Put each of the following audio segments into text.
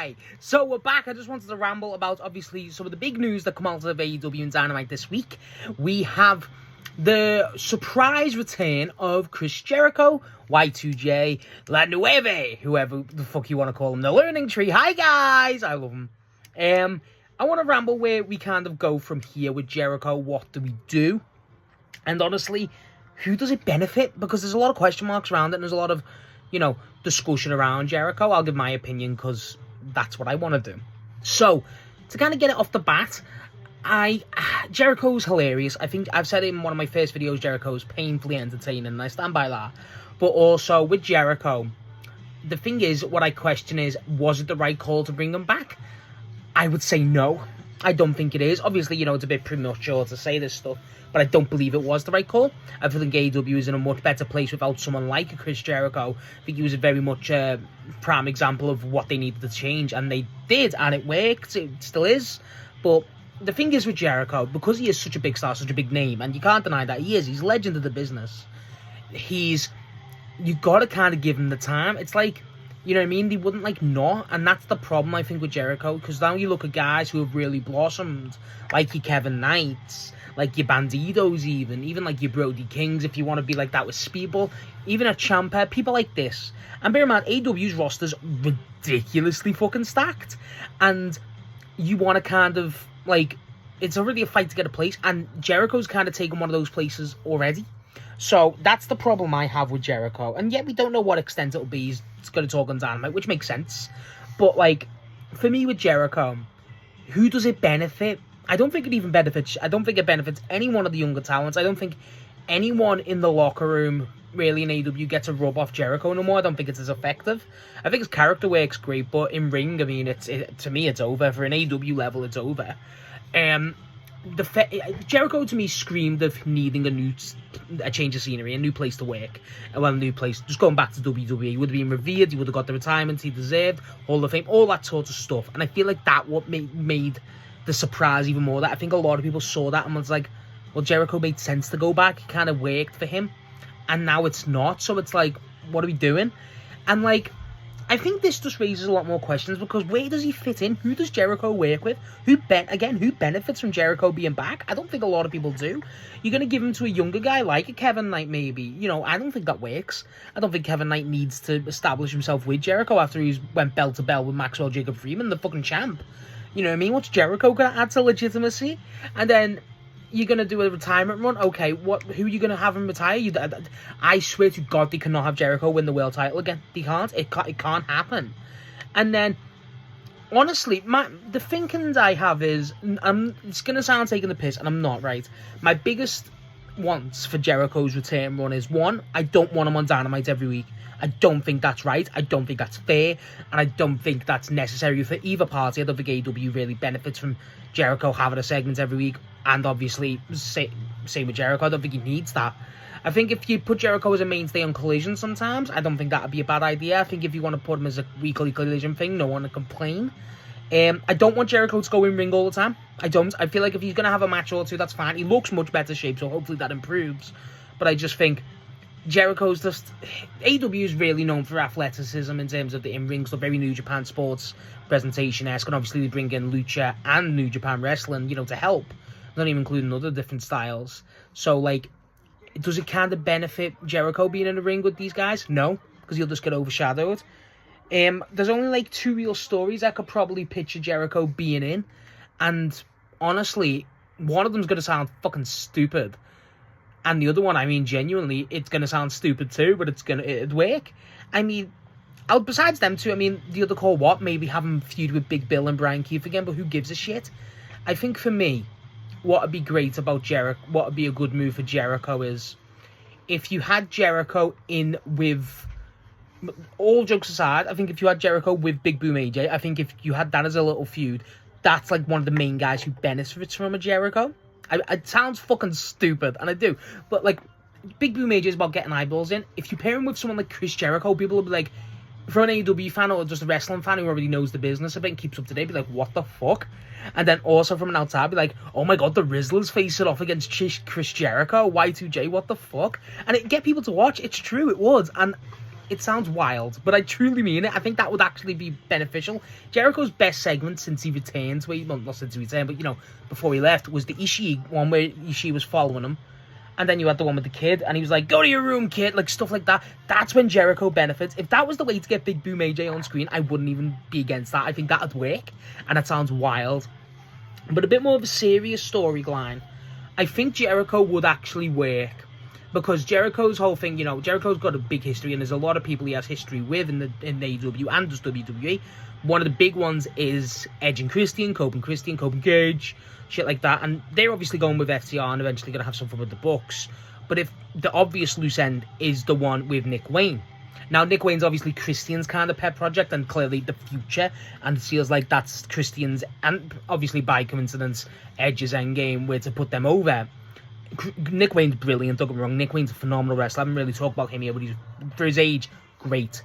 Right, so we're back. I just wanted to ramble about, obviously, some of the big news that come out of AEW and Dynamite this week. We have the surprise return of Chris Jericho, Y2J, La Nueve, whoever the fuck you want to call him, the Learning Tree. Hi, guys! I love him. I want to ramble where we kind of go from here with Jericho. What do we do? And honestly, who does it benefit? Because there's a lot of question marks around it, and there's a lot of, discussion around Jericho. I'll give my opinion because that's what I want to do. So, to kind of get it off the bat, Jericho's hilarious. I think I've said it in one of my first videos, Jericho's painfully entertaining, and I stand by that. But also, with Jericho, the thing is, what I question is, was it the right call to bring him back? I would say no. I don't think it is. Obviously, it's a bit premature to say this stuff, but I don't believe it was the right call. I think AEW is in a much better place without someone like Chris Jericho. I think he was a very much prime example of what they needed to change, and they did, and it worked. It still is. But the thing is with Jericho, because he is such a big star, such a big name, and you can't deny that he is. He's a legend of the business. You got to kind of give him the time. It's like, you know what I mean? They wouldn't not, and that's the problem I think with Jericho, because now you look at guys who have really blossomed, like your Kevin Knights, like your Bandidos even like your Brody Kings, if you want to be like that with Speedball, even a Ciampa, people like this. And bear in mind, AEW's roster's ridiculously fucking stacked, and you want to kind of, it's already a fight to get a place, and Jericho's kind of taken one of those places already. So that's the problem I have with Jericho. And yet we don't know what extent it'll be. He's going to talk on Dynamite, which makes sense. But, for me with Jericho, who does it benefit? I don't think it benefits any one of the younger talents. I don't think anyone in the locker room, really, in AEW gets a rub off Jericho no more. I don't think it's as effective. I think his character works great, but in ring, I mean, to me, it's over. For an AEW level, it's over. Jericho to me screamed of needing a change of scenery, a new place to work, a new place. Just going back to WWE, he would have been revered, he would have got the retirement he deserved, Hall of Fame, all that sort of stuff. And I feel like that what made the surprise even more. That I think a lot of people saw that and was like, well, Jericho made sense to go back. It kind of worked for him, and now it's not. So it's like, what are we doing? And I think this just raises a lot more questions, because where does he fit in? Who does Jericho work with? Who benefits from Jericho being back? I don't think a lot of people do. You're going to give him to a younger guy like a Kevin Knight, maybe. I don't think that works. I don't think Kevin Knight needs to establish himself with Jericho after he's went bell to bell with Maxwell Jacob Freeman, the fucking champ. You know what I mean? What's Jericho going to add to legitimacy? And then you're going to do a retirement run? Okay, who are you going to have him retire? I swear to God, they cannot have Jericho win the world title again. They can't. It can't happen. And then, honestly, the thinking I have is, it's going to sound taking the piss, and I'm not, right? My biggest wants for Jericho's return run is, one, I don't want him on Dynamite every week. I don't think that's right. I don't think that's fair. And I don't think that's necessary for either party. I don't think AEW really benefits from Jericho having a segment every week. And obviously, same with Jericho, I don't think he needs that. I think if you put Jericho as a mainstay on Collision sometimes, I don't think that would be a bad idea. I think if you want to put him as a weekly Collision thing, no one will complain. I don't want Jericho to go in ring all the time. I don't. I feel like if he's going to have a match or two, that's fine. He looks much better shape, so hopefully that improves. But I just think Jericho's just... AEW is really known for athleticism in terms of the in-ring stuff, very New Japan sports presentation-esque, and obviously they bring in Lucha and New Japan Wrestling, to help. Not even including other different styles. So, does it kind of benefit Jericho being in the ring with these guys? No, because he'll just get overshadowed. There's only, 2 real stories I could probably picture Jericho being in. And, honestly, one of them's going to sound fucking stupid. And the other one, I mean, genuinely, it's going to sound stupid too, but it'd work. I mean, besides them two, I mean, the other call, maybe have him feud with Big Bill and Brian Keith again, but who gives a shit? I think for me, what would be great about Jericho, what would be a good move for Jericho is, if you had Jericho in with, all jokes aside, I think if you had Jericho with Big Boom AJ, I think if you had that as a little feud, that's one of the main guys who benefits from a Jericho. It sounds fucking stupid, and I do, but Big Boom AJ is about getting eyeballs in. If you pair him with someone like Chris Jericho, people will be like, for an AEW fan or just a wrestling fan who already knows the business a bit and keeps up to date, be like, what the fuck? And then also from an outside, be like, oh my god, the Rizzler's facing off against Chris Jericho, Y2J, what the fuck? And it get people to watch. It's true, it would. And it sounds wild, but I truly mean it. I think that would actually be beneficial. Jericho's best segment since he returned, well, not since he returned, but, you know, before he left, was the Ishii one where Ishii was following him. And then you had the one with the kid, and he was like, go to your room, kid, like, stuff like that. That's when Jericho benefits. If that was the way to get Big Boom AJ on screen, I wouldn't even be against that. I think that would work, and it sounds wild. But a bit more of a serious storyline, I think Jericho would actually work. Because Jericho's whole thing, you know, Jericho's got a big history, and there's a lot of people he has history with in AEW and just WWE. One of the big ones is Edge and Christian, Cope and Cage, shit like that. And they're obviously going with FTR and eventually going to have something with the Bucks. But if the obvious loose end is the one with Nick Wayne. Now, Nick Wayne's obviously Christian's kind of pet project and clearly the future. And it feels like that's Christian's, and obviously by coincidence, Edge's endgame, where to put them over. Nick Wayne's brilliant, don't get me wrong. Nick Wayne's a phenomenal wrestler. I haven't really talked about him here, but he's, for his age, great.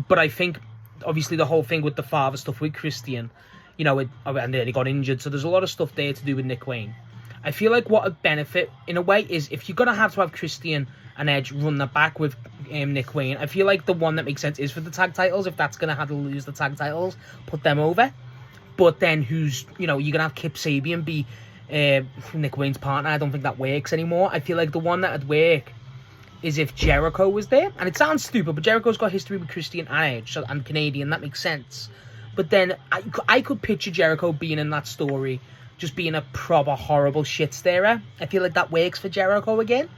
But I think, obviously, the whole thing with the father stuff with Christian, you know, and then he got injured, so there's a lot of stuff there to do with Nick Wayne. I feel like what a benefit, in a way, is if you're going to have Christian and Edge run that back with Nick Wayne, I feel like the one that makes sense is for the tag titles. If that's going to have to lose the tag titles, put them over. But then who's, you know, you're going to have Kip Sabian be Nick Wayne's partner. I don't think that works anymore. I feel like the one that would work is if Jericho was there. And it sounds stupid, but Jericho's got history with Christian and Edge, and Canadian. That makes sense. But then I could picture Jericho being in that story, just being a proper horrible shit starer. I feel like that works for Jericho again.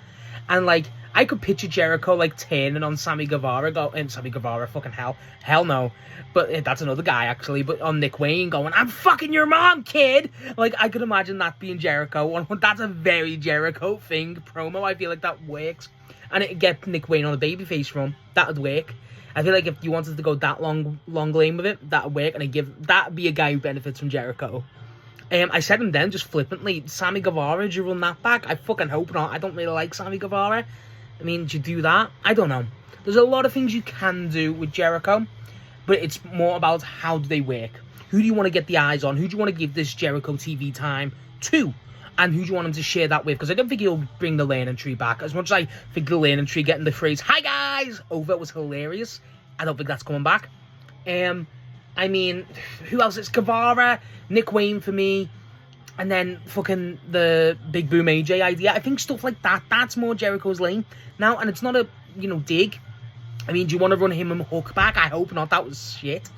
And like, I could picture Jericho like turning on Sammy Guevara, Sammy Guevara, fucking hell no. But that's another guy actually. But on Nick Wayne going, I'm fucking your mom, kid. Like, I could imagine that being Jericho. That's a very Jericho thing promo. I feel like that works, and it'd get Nick Wayne on a babyface run. That would work. I feel like if you wanted to go that long lane with it, that would work, and that'd be a guy who benefits from Jericho. I said him then, just flippantly, Sammy Guevara, do you run that back? I fucking hope not. I don't really like Sammy Guevara. I mean, do you do that? I don't know. There's a lot of things you can do with Jericho, but it's more about how do they work. Who do you want to get the eyes on? Who do you want to give this Jericho TV time to? And who do you want him to share that with? Because I don't think he'll bring the learning tree back. As much as I think the learning tree getting the phrase, hi guys, over was hilarious, I don't think that's coming back. I mean, who else? It's Guevara, Nick Wayne for me, and then fucking the Big Boom AJ idea. I think stuff like that, that's more Jericho's lane now, and it's not a, you know, dig. I mean, do you want to run him and Hook back? I hope not. That was shit.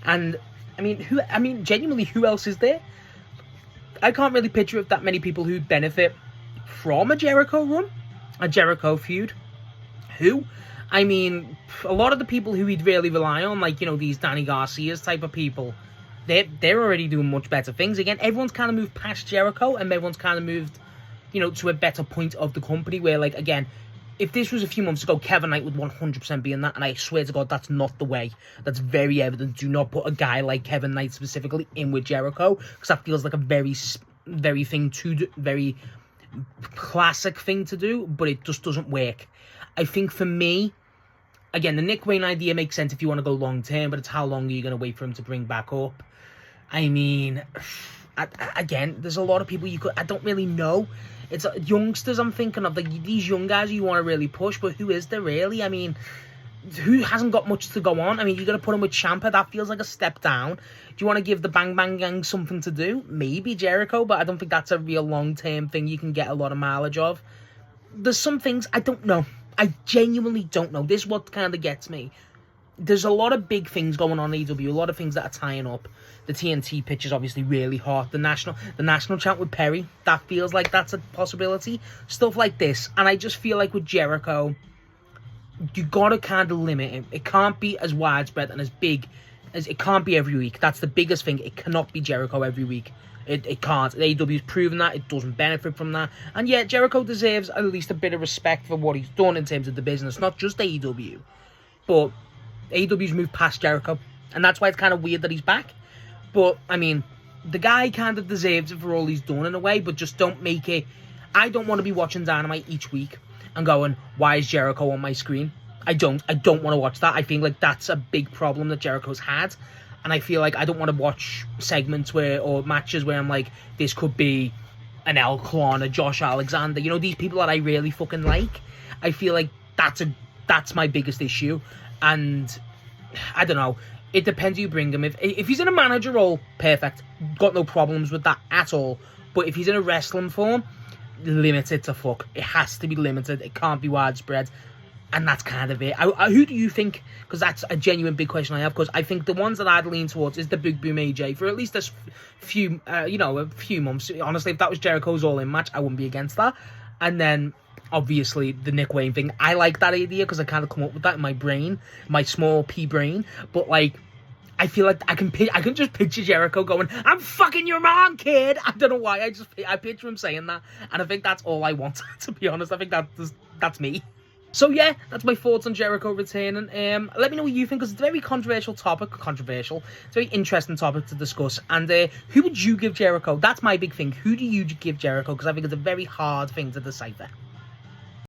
And I mean, genuinely, who else is there? I can't really picture if that many people who benefit from a Jericho run, a Jericho feud. Who? I mean, a lot of the people who we'd really rely on, like, you know, these Danny Garcias type of people, they're already doing much better things. Again, everyone's kind of moved past Jericho, and everyone's kind of moved, you know, to a better point of the company where, like, again, if this was a few months ago, Kevin Knight would 100% be in that, and I swear to God, that's not the way. That's very evident. Do not put a guy like Kevin Knight specifically in with Jericho, because that feels like a very thing to do, very classic thing to do, but it just doesn't work. I think for me, again, the Nick Wayne idea makes sense if you want to go long term, but it's how long are you going to wait for him to bring back up? I mean, again, there's a lot of people I don't really know. It's youngsters I'm thinking of, like these young guys you want to really push, but who is there really? I mean, who hasn't got much to go on? I mean, you're going to put him with Ciampa, that feels like a step down. Do you want to give the Bang Bang Gang something to do? Maybe Jericho, but I don't think that's a real long-term thing you can get a lot of mileage of. There's some things I don't know. I genuinely don't know. This is what kind of gets me. There's a lot of big things going on in AEW, a lot of things that are tying up. The TNT pitch is obviously really hot. The national chant with Perry, that feels like that's a possibility. Stuff like this. And I just feel like with Jericho, you gotta kind of limit it. It can't be as widespread and as big as it can't be every week. That's the biggest thing. It cannot be Jericho every week. It can't. AEW's proven that. It doesn't benefit from that. And yet, Jericho deserves at least a bit of respect for what he's done in terms of the business. Not just AEW. But AEW's moved past Jericho. And that's why it's kind of weird that he's back. But, I mean, the guy kind of deserves it for all he's done in a way. But just don't make it... I don't want to be watching Dynamite each week and going, why is Jericho on my screen? I don't want to watch that. I feel like that's a big problem that Jericho's had. And I feel like I don't want to watch segments or matches where I'm like, this could be an El Clon, a Josh Alexander. You know, these people that I really fucking like. I feel like that's my biggest issue. And I don't know. It depends who you bring him. If he's in a manager role, perfect. Got no problems with that at all. But if he's in a wrestling form, limited to fuck. It has to be limited. It can't be widespread. And that's kind of it. Who do you think? Because that's a genuine big question I have. Because I think the ones that I'd lean towards is the Big Boom AJ for at least a few months. Honestly, if that was Jericho's all-in match, I wouldn't be against that. And then, obviously, the Nick Wayne thing. I like that idea because I kind of come up with that in my brain, my small pea brain. But like, I feel like I can just picture Jericho going, "I'm fucking your mom, kid." I don't know why. I picture him saying that, and I think that's all I want. To be honest, I think that's me. So yeah, that's my thoughts on Jericho returning. Let me know what you think, because it's a very controversial topic. It's a very interesting topic to discuss. And who would you give Jericho? That's my big thing. Who do you give Jericho? Because I think it's a very hard thing to decipher.